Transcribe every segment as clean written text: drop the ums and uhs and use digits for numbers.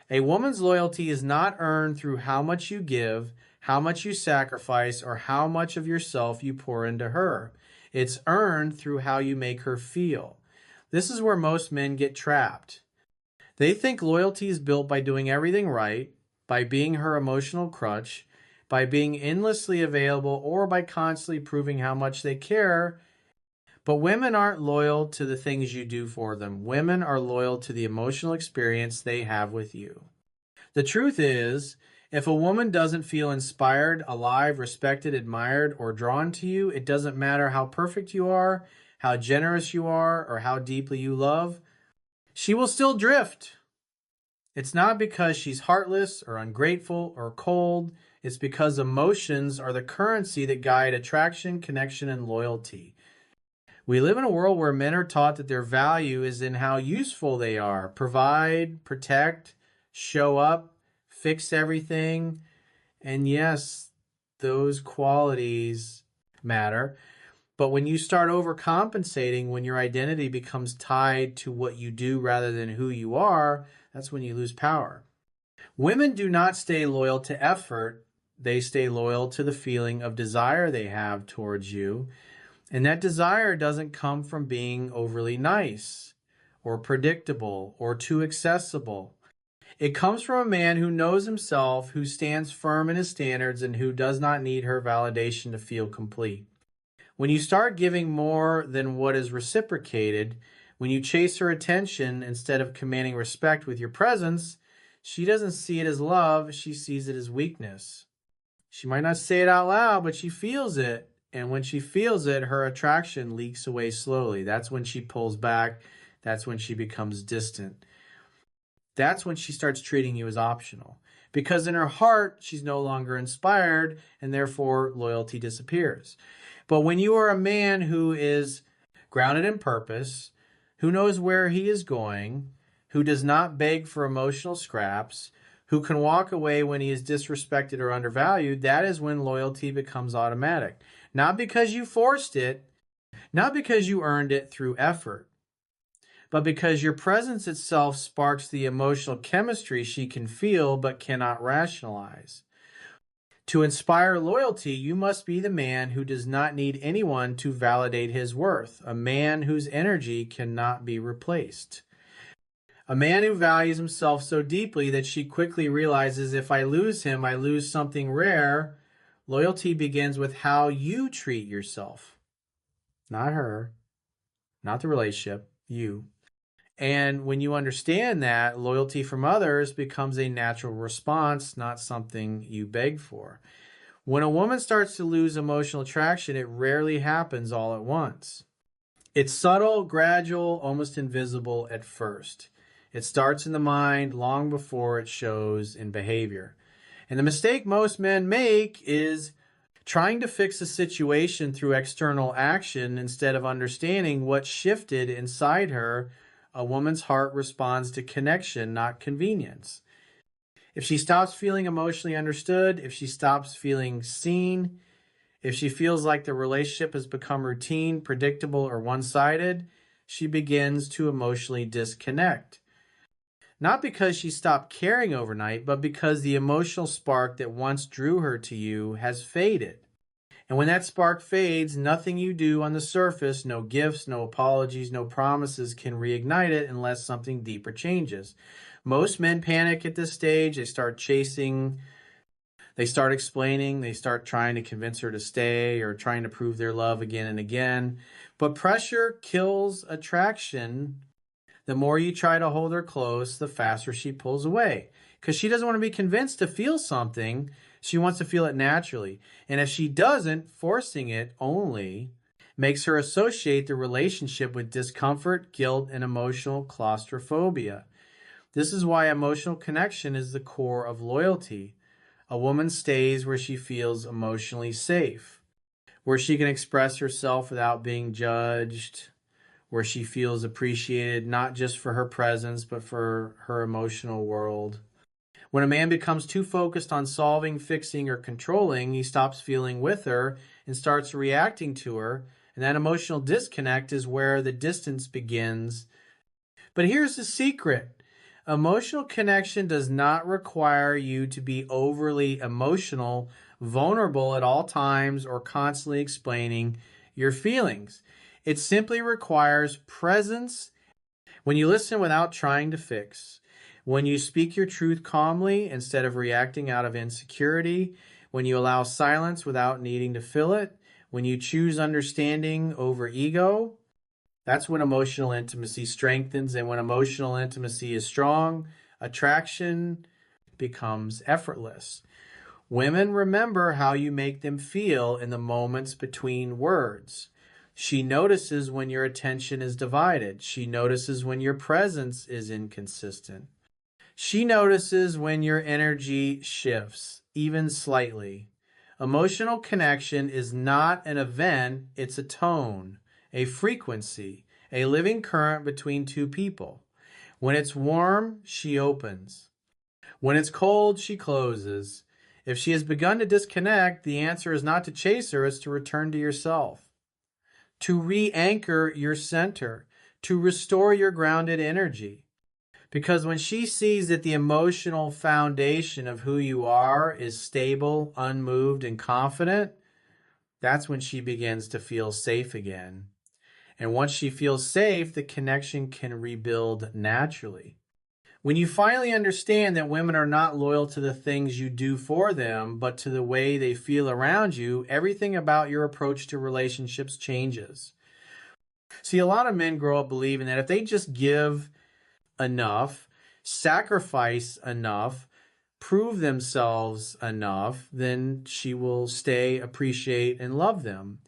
A woman's loyalty is not earned through how much you give, how much you sacrifice, or how much of yourself you pour into her. It's earned through how you make her feel. This is where most men get trapped. They think loyalty is built by doing everything right, by being her emotional crutch, by being endlessly available, or by constantly proving how much they care. But women aren't loyal to the things you do for them. Women are loyal to the emotional experience they have with you. The truth is, if a woman doesn't feel inspired, alive, respected, admired, or drawn to you, it doesn't matter how perfect you are, how generous you are, or how deeply you love, she will still drift. It's not because she's heartless or ungrateful or cold. It's because emotions are the currency that guide attraction, connection, and loyalty. We live in a world where men are taught that their value is in how useful they are. Provide, protect, show up, fix everything. And yes, those qualities matter. But when you start overcompensating, when your identity becomes tied to what you do rather than who you are, that's when you lose power. Women do not stay loyal to effort. They stay loyal to the feeling of desire they have towards you. And that desire doesn't come from being overly nice or predictable or too accessible. It comes from a man who knows himself, who stands firm in his standards, and who does not need her validation to feel complete. When you start giving more than what is reciprocated, when you chase her attention instead of commanding respect with your presence, she doesn't see it as love, she sees it as weakness. She might not say it out loud, but she feels it. And when she feels it, her attraction leaks away slowly. That's when she pulls back. That's when she becomes distant. That's when she starts treating you as optional. Because in her heart, she's no longer inspired, and therefore loyalty disappears. But when you are a man who is grounded in purpose, who knows where he is going, who does not beg for emotional scraps, who can walk away when he is disrespected or undervalued, that is when loyalty becomes automatic. Not because you forced it, not because you earned it through effort, but because your presence itself sparks the emotional chemistry she can feel but cannot rationalize. To inspire loyalty, you must be the man who does not need anyone to validate his worth, a man whose energy cannot be replaced. A man who values himself so deeply that she quickly realizes if I lose him, I lose something rare. Loyalty begins with how you treat yourself, not her, not the relationship, you. And when you understand that, loyalty from others becomes a natural response, not something you beg for. When a woman starts to lose emotional attraction, it rarely happens all at once. It's subtle, gradual, almost invisible at first. It starts in the mind long before it shows in behavior. And the mistake most men make is trying to fix a situation through external action instead of understanding what shifted inside her. A woman's heart responds to connection, not convenience. If she stops feeling emotionally understood, if she stops feeling seen, if she feels like the relationship has become routine, predictable, or one-sided, she begins to emotionally disconnect. Not because she stopped caring overnight, but because the emotional spark that once drew her to you has faded. And when that spark fades, nothing you do on the surface, no gifts, no apologies, no promises can reignite it unless something deeper changes. Most men panic at this stage. They start chasing, they start explaining, they start trying to convince her to stay or trying to prove their love again and again. But pressure kills attraction. The more you try to hold her close, the faster she pulls away. Because she doesn't want to be convinced to feel something. She wants to feel it naturally. And if she doesn't, forcing it only makes her associate the relationship with discomfort, guilt, and emotional claustrophobia. This is why emotional connection is the core of loyalty. A woman stays where she feels emotionally safe, where she can express herself without being judged, where she feels appreciated not just for her presence, but for her emotional world. When a man becomes too focused on solving, fixing, or controlling, he stops feeling with her and starts reacting to her. And that emotional disconnect is where the distance begins. But here's the secret. Emotional connection does not require you to be overly emotional, vulnerable at all times, or constantly explaining your feelings. It simply requires presence when you listen without trying to fix, when you speak your truth calmly instead of reacting out of insecurity, when you allow silence without needing to fill it, when you choose understanding over ego. That's when emotional intimacy strengthens. And when emotional intimacy is strong, attraction becomes effortless. Women remember how you make them feel in the moments between words. She notices when your attention is divided. She notices when your presence is inconsistent. She notices when your energy shifts, even slightly. Emotional connection is not an event, it's a tone, a frequency, a living current between two people. When it's warm, she opens. When it's cold, she closes. If she has begun to disconnect, the answer is not to chase her, it's to return to yourself, to re anchor your center, to restore your grounded energy. Because when she sees that the emotional foundation of who you are is stable, unmoved, and confident, that's when she begins to feel safe again. And once she feels safe, the connection can rebuild naturally. When you finally understand that women are not loyal to the things you do for them, but to the way they feel around you, everything about your approach to relationships changes. See, a lot of men grow up believing that if they just give enough, sacrifice enough, prove themselves enough, then she will stay, appreciate, and love them.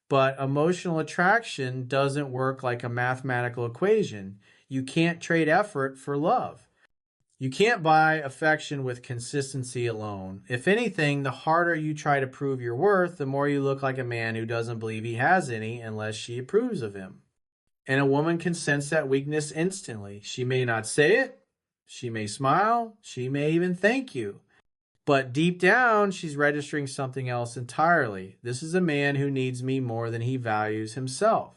But emotional attraction doesn't work like a mathematical equation. You can't trade effort for love. You can't buy affection with consistency alone. If anything, the harder you try to prove your worth, the more you look like a man who doesn't believe he has any unless she approves of him. And a woman can sense that weakness instantly. She may not say it, she may smile, she may even thank you. But deep down, she's registering something else entirely. This is a man who needs me more than he values himself.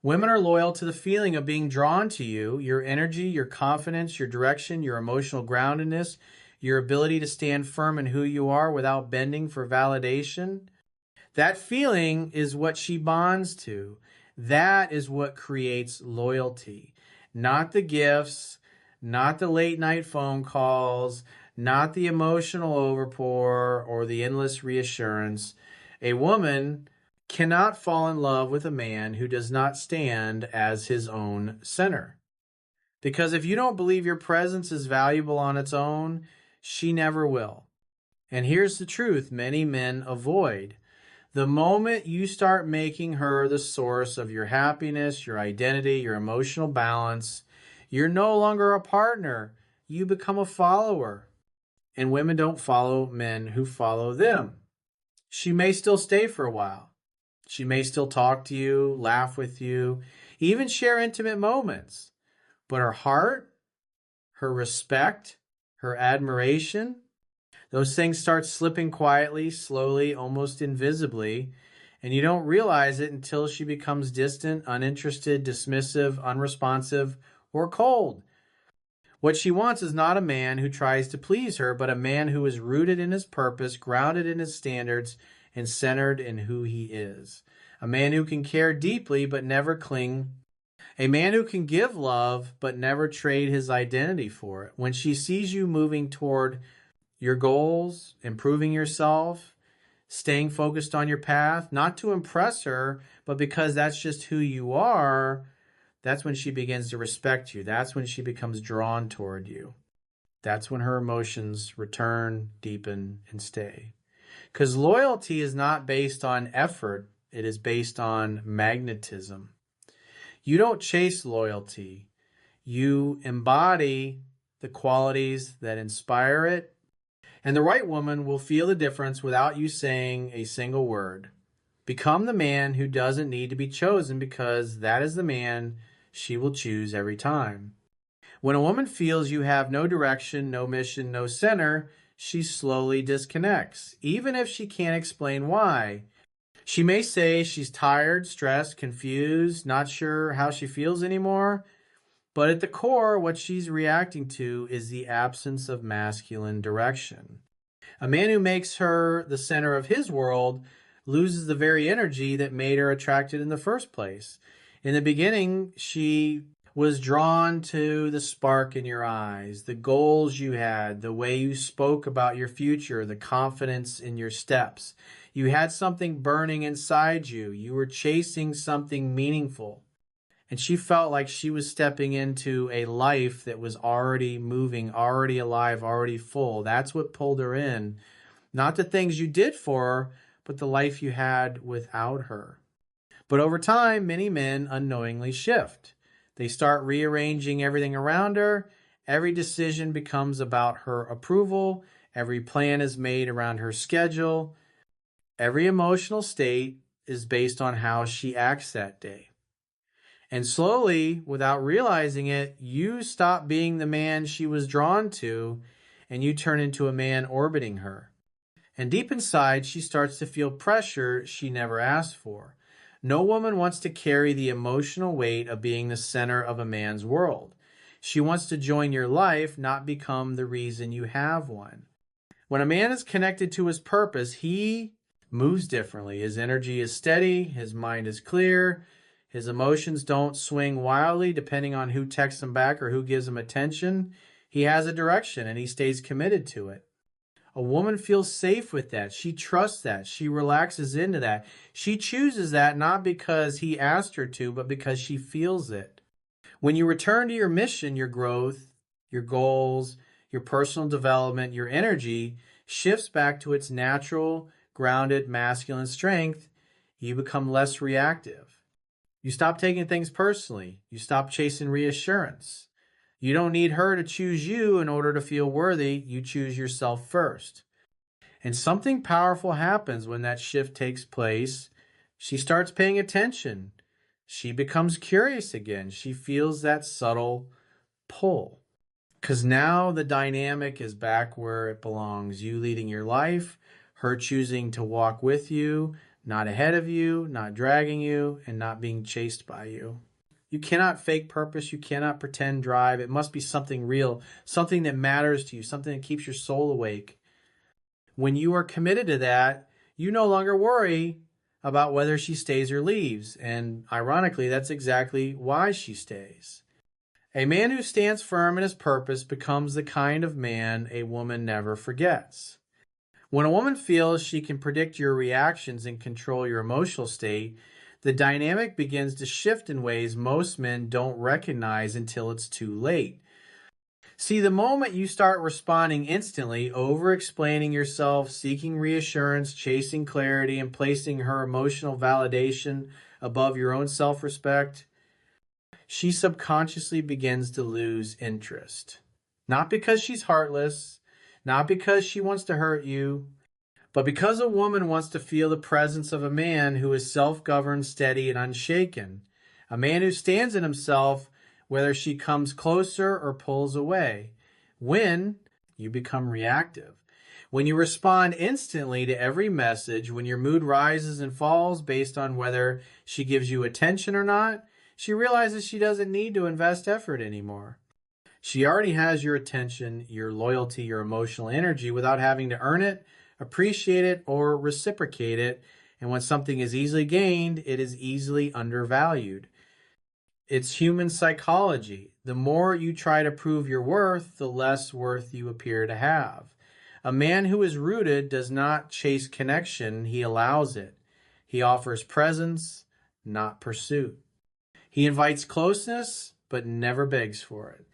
Women are loyal to the feeling of being drawn to you, your energy, your confidence, your direction, your emotional groundedness, your ability to stand firm in who you are without bending for validation. That feeling is what she bonds to. That is what creates loyalty. Not the gifts, not the late night phone calls, not the emotional overpour or the endless reassurance. A woman cannot fall in love with a man who does not stand as his own center. Because if you don't believe your presence is valuable on its own, she never will. And here's the truth many men avoid. The moment you start making her the source of your happiness, your identity, your emotional balance, you're no longer a partner. You become a follower. And women don't follow men who follow them. She may still stay for a while. She may still talk to you, laugh with you, even share intimate moments. But her heart, her respect, her admiration, those things start slipping quietly, slowly, almost invisibly, and you don't realize it until she becomes distant, uninterested, dismissive, unresponsive, or cold. What she wants is not a man who tries to please her, but a man who is rooted in his purpose, grounded in his standards, and centered in who he is. A man who can care deeply but never cling. A man who can give love but never trade his identity for it. When she sees you moving toward your goals, improving yourself, staying focused on your path, not to impress her, but because that's just who you are, that's when she begins to respect you. That's when she becomes drawn toward you. That's when her emotions return, deepen, and stay. Because loyalty is not based on effort, it is based on magnetism. You don't chase loyalty, you embody the qualities that inspire it. And the right woman will feel the difference without you saying a single word. Become the man who doesn't need to be chosen because that is the man she will choose every time. When a woman feels you have no direction, no mission, no center, she slowly disconnects, even if she can't explain why. She may say she's tired, stressed, confused, not sure how she feels anymore, But at the core, what she's reacting to is the absence of masculine direction. A man who makes her the center of his world loses the very energy that made her attracted in the first place. In the beginning, she was drawn to the spark in your eyes, the goals you had, the way you spoke about your future, the confidence in your steps. You had something burning inside you. You were chasing something meaningful. And she felt like she was stepping into a life that was already moving, already alive, already full. That's what pulled her in. Not the things you did for her, but the life you had without her. But over time, many men unknowingly shift. They start rearranging everything around her. Every decision becomes about her approval. Every plan is made around her schedule. Every emotional state is based on how she acts that day. And slowly, without realizing it, you stop being the man she was drawn to and you turn into a man orbiting her. And deep inside, she starts to feel pressure she never asked for. No woman wants to carry the emotional weight of being the center of a man's world. She wants to join your life, not become the reason you have one. When a man is connected to his purpose, he moves differently. His energy is steady, his mind is clear, his emotions don't swing wildly depending on who texts him back or who gives him attention. He has a direction and he stays committed to it. A woman feels safe with that. She trusts that. She relaxes into that. She chooses that not because he asked her to, but because she feels it. When you return to your mission, your growth, your goals, your personal development, your energy shifts back to its natural, grounded, masculine strength. You become less reactive. You stop taking things personally. You stop chasing reassurance. You don't need her to choose you in order to feel worthy. You choose yourself first. And something powerful happens when that shift takes place. She starts paying attention. She becomes curious again. She feels that subtle pull. Because now the dynamic is back where it belongs. You leading your life, her choosing to walk with you, not ahead of you, not dragging you, and not being chased by you. You cannot fake purpose. You cannot pretend drive. It must be something real, something that matters to you, something that keeps your soul awake. When you are committed to that, you no longer worry about whether she stays or leaves. And ironically, that's exactly why she stays. A man who stands firm in his purpose becomes the kind of man a woman never forgets. When a woman feels she can predict your reactions and control your emotional state, the dynamic begins to shift in ways most men don't recognize until it's too late. See, the moment you start responding instantly, over-explaining yourself, seeking reassurance, chasing clarity, and placing her emotional validation above your own self-respect, she subconsciously begins to lose interest. Not because she's heartless, not because she wants to hurt you, but because a woman wants to feel the presence of a man who is self-governed, steady, and unshaken. A man who stands in himself whether she comes closer or pulls away. When you become reactive. When you respond instantly to every message, when your mood rises and falls based on whether she gives you attention or not, she realizes she doesn't need to invest effort anymore. She already has your attention, your loyalty, your emotional energy without having to earn it, appreciate it, or reciprocate it. And when something is easily gained, it is easily undervalued. It's human psychology. The more you try to prove your worth, the less worth you appear to have. A man who is rooted does not chase connection, he allows it. He offers presence, not pursuit. He invites closeness, but never begs for it.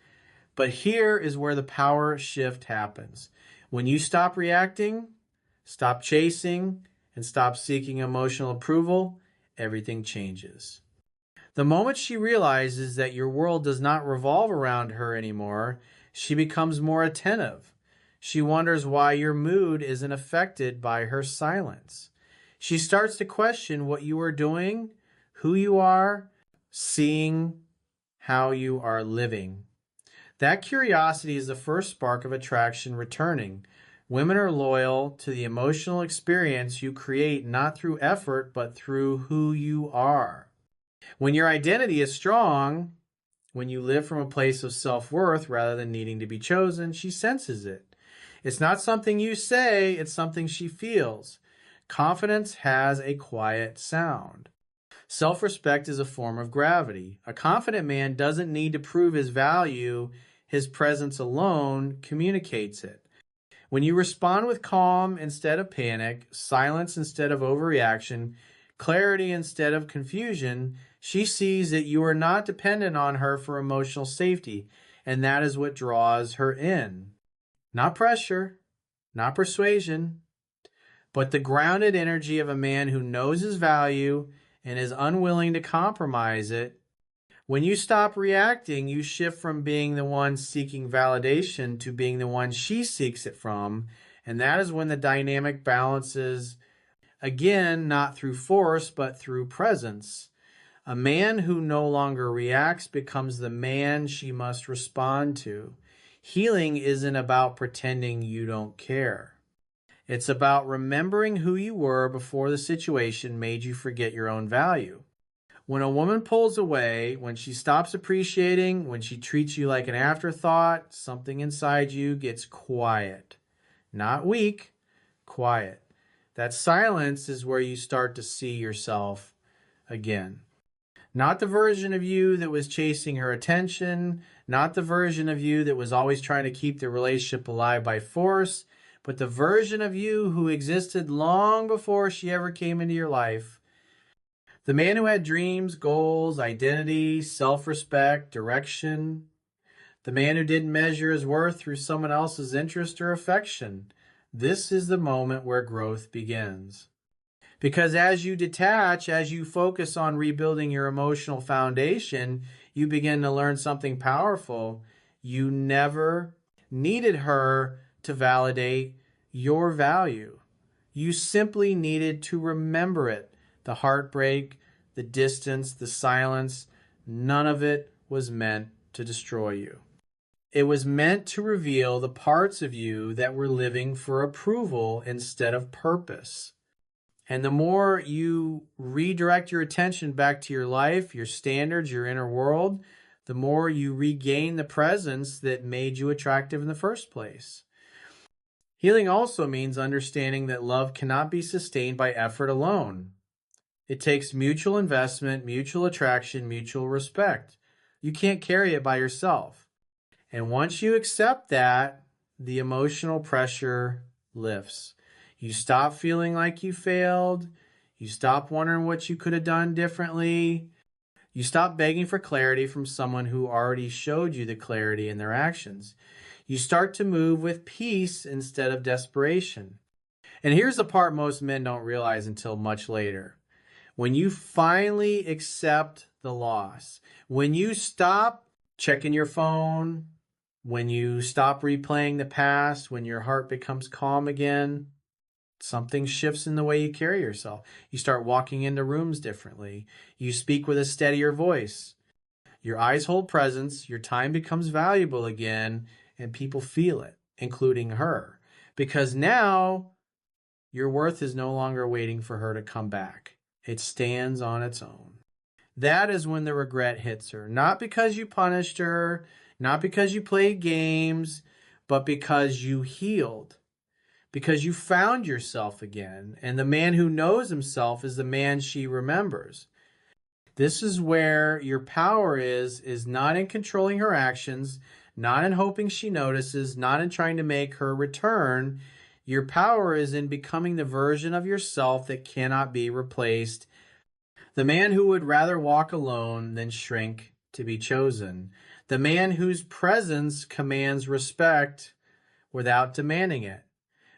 But here is where the power shift happens. When you stop reacting, stop chasing, and stop seeking emotional approval, everything changes. The moment she realizes that your world does not revolve around her anymore, she becomes more attentive. She wonders why your mood isn't affected by her silence. She starts to question what you are doing, who you are, seeing how you are living. That curiosity is the first spark of attraction returning. Women are loyal to the emotional experience you create not through effort, but through who you are. When your identity is strong, When you live from a place of self-worth rather than needing to be chosen, she senses it. It's not something you say, it's something she feels. Confidence has a quiet sound. Self-respect is a form of gravity. A confident man doesn't need to prove his value. His presence alone communicates it. When you respond with calm instead of panic, silence instead of overreaction, clarity instead of confusion, she sees that you are not dependent on her for emotional safety, and that is what draws her in. Not pressure, not persuasion, but the grounded energy of a man who knows his value and is unwilling to compromise it. When you stop reacting, you shift from being the one seeking validation to being the one she seeks it from. And that is when the dynamic balances again, not through force, but through presence. A man who no longer reacts becomes the man she must respond to. Healing isn't about pretending you don't care. It's about remembering who you were before the situation made you forget your own value. When a woman pulls away, when she stops appreciating, when she treats you like an afterthought, something inside you gets quiet. Not weak, quiet. That silence is where you start to see yourself again. Not the version of you that was chasing her attention, not the version of you that was always trying to keep the relationship alive by force, but the version of you who existed long before she ever came into your life. The man who had dreams, goals, identity, self-respect, direction. The man who didn't measure his worth through someone else's interest or affection. This is the moment where growth begins. Because as you detach, as you focus on rebuilding your emotional foundation, you begin to learn something powerful. You never needed her to validate your value. You simply needed to remember it. The heartbreak, the distance, the silence, none of it was meant to destroy you. It was meant to reveal the parts of you that were living for approval instead of purpose. And the more you redirect your attention back to your life, your standards, your inner world, the more you regain the presence that made you attractive in the first place. Healing also means understanding that love cannot be sustained by effort alone. It takes mutual investment, mutual attraction, mutual respect. You can't carry it by yourself. And once you accept that, the emotional pressure lifts. You stop feeling like you failed. You stop wondering what you could have done differently. You stop begging for clarity from someone who already showed you the clarity in their actions. You start to move with peace instead of desperation. And here's the part most men don't realize until much later. When you finally accept the loss, when you stop checking your phone, when you stop replaying the past, when your heart becomes calm again, something shifts in the way you carry yourself. You start walking into rooms differently. You speak with a steadier voice. Your eyes hold presence. Your time becomes valuable again, and people feel it, including her. Because now your worth is no longer waiting for her to come back. It stands on its own. That is when the regret hits her. Not because you punished her, not because you played games, but because you healed. Because you found yourself again. And the man who knows himself is the man she remembers. This is where your power is not in controlling her actions, not in hoping she notices, not in trying to make her return. Your power is in becoming the version of yourself that cannot be replaced. The man who would rather walk alone than shrink to be chosen. The man whose presence commands respect without demanding it.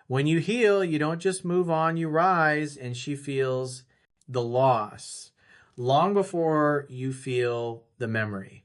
When you heal, you don't just move on, you rise, and she feels the loss long before you feel the memory.